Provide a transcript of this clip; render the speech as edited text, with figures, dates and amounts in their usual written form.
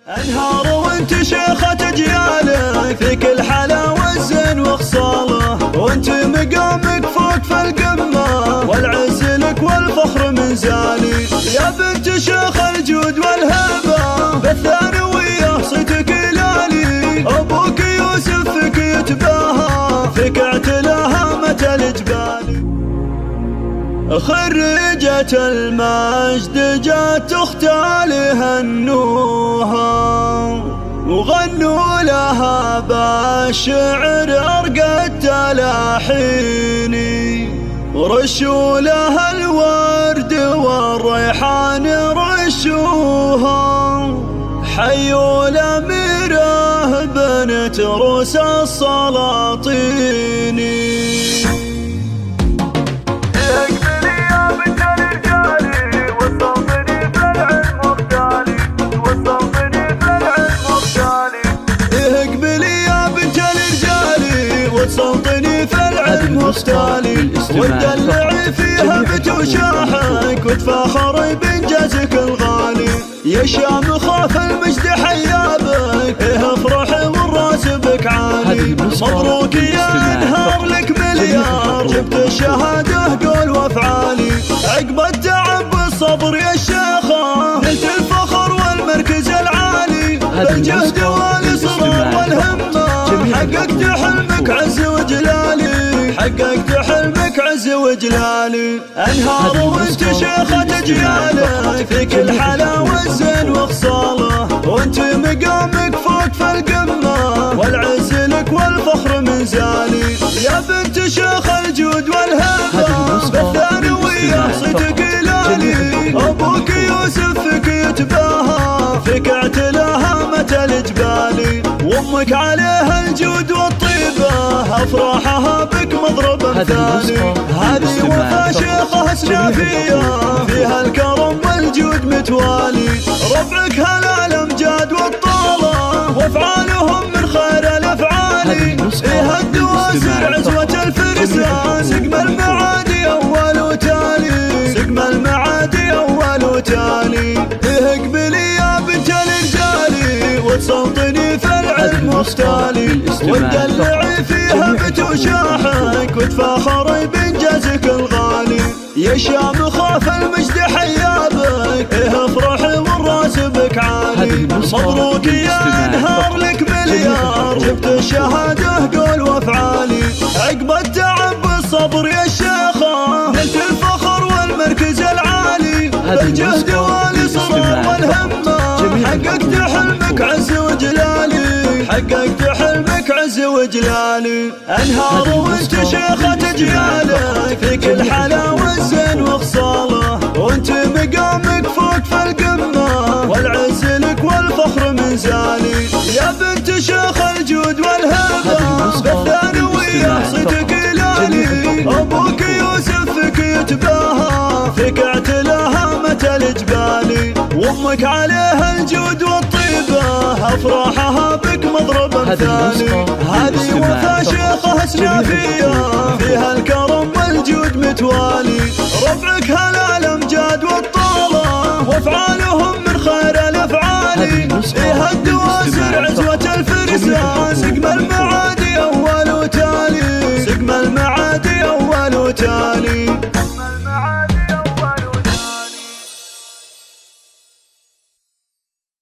انهار وانت شيخة اجياله، فيك الحلا والزين وخصاله، وانت مقامك فوق في القمة، والعز لك والفخر من زالي. يا بنت شيخ الجود والهبة، بالثانوية صيتك لالي، ابوك يوسف فيك يتباهى، فيك اعتلاها متى الجبال. خريجة المجد جات تختالي هنوها، وغنوا لها بالشعر أرقى التلاحين، ورشوا لها الورد والريحان رشوها، حيوا الأميرة بنت روس السلاطين. وتسلطني في العلم مختالي، وتدلعي فيها بتوشاحك، وتفاخري بإنجازك الغالي. يا شام خاف المجد حيابك، افرحي والراس بك عالي. مبروك يا انهار لك مليار، جبت الشهادة قول وافعالي. عقب التعب والصبر يا الشيخة، نلت الفخر والمركز العالي، بالجهد والاصرار والهمة، حققت حلمك عز وجلالي، حققت حلمك عز وجلالي. انهار وانت شيخة اجياله، فيك الحلا والزين وخصاله، وانت مقامك فوق في القمة، والعز لك والفخر من زالي. يا بنت شيخ الجود والهبة، بالثانوية صيتك لالي، ابوك يوسف فيك يتباهى، فيك اعتلاها متى الجبال. وامك عليها الجود والطيبة، افراحها بك مضرب مثالي. هذه وفا شيخة سنافية، فيها الكرم والجود متوالي. ربعك هلا الامجاد والطالة، وافعالهم من خير الافعال. فيها الدواسر عزوة الفرسان، سقم المعادي اول وتالي، سقم المعادي اول وتالي. اقبلي يا بنت الرجالي، وتسلطني في العلم مختالي، وتدلعي فيها بتوشاحك، وتفاخري بإنجازك الغالي. يا شام خاف المجد حيابك، افرحي والراس بك عالي. مبروك يا انهار لك مليار، جبت الشهادة قول وافعالي. عقب التعب والصبر يا الشيخة، نلت الفخر والمركز العالي، بالجهد والاصرار والهمة، حققت حلمك عز وجلالي، حققت حلمك عز وجلالي. انهار وانت شيخة اجياله، فيك الحلا والزين وخصاله، وانت مقامك فوق في القمة، والعز لك والفخر من زالي. يا بنت شيخ الجود والهبة، بالثانوية صيتك لالي، ابوك يوسف فيك يتباهى، فيك اعتلاها متى الجبال. وامك عليها الجود والطيبة، افراحها بك مضرب مثالي. هذه وفا شيخة سنافية، فيها الكرم والجود متوالي. ربعك هلا الامجاد والطالة، وافعالهم من خير الافعال. فيها الدواسر عزوة الفرسان، سقم المعادي اول وتالي، سقم المعادي اول وتالي.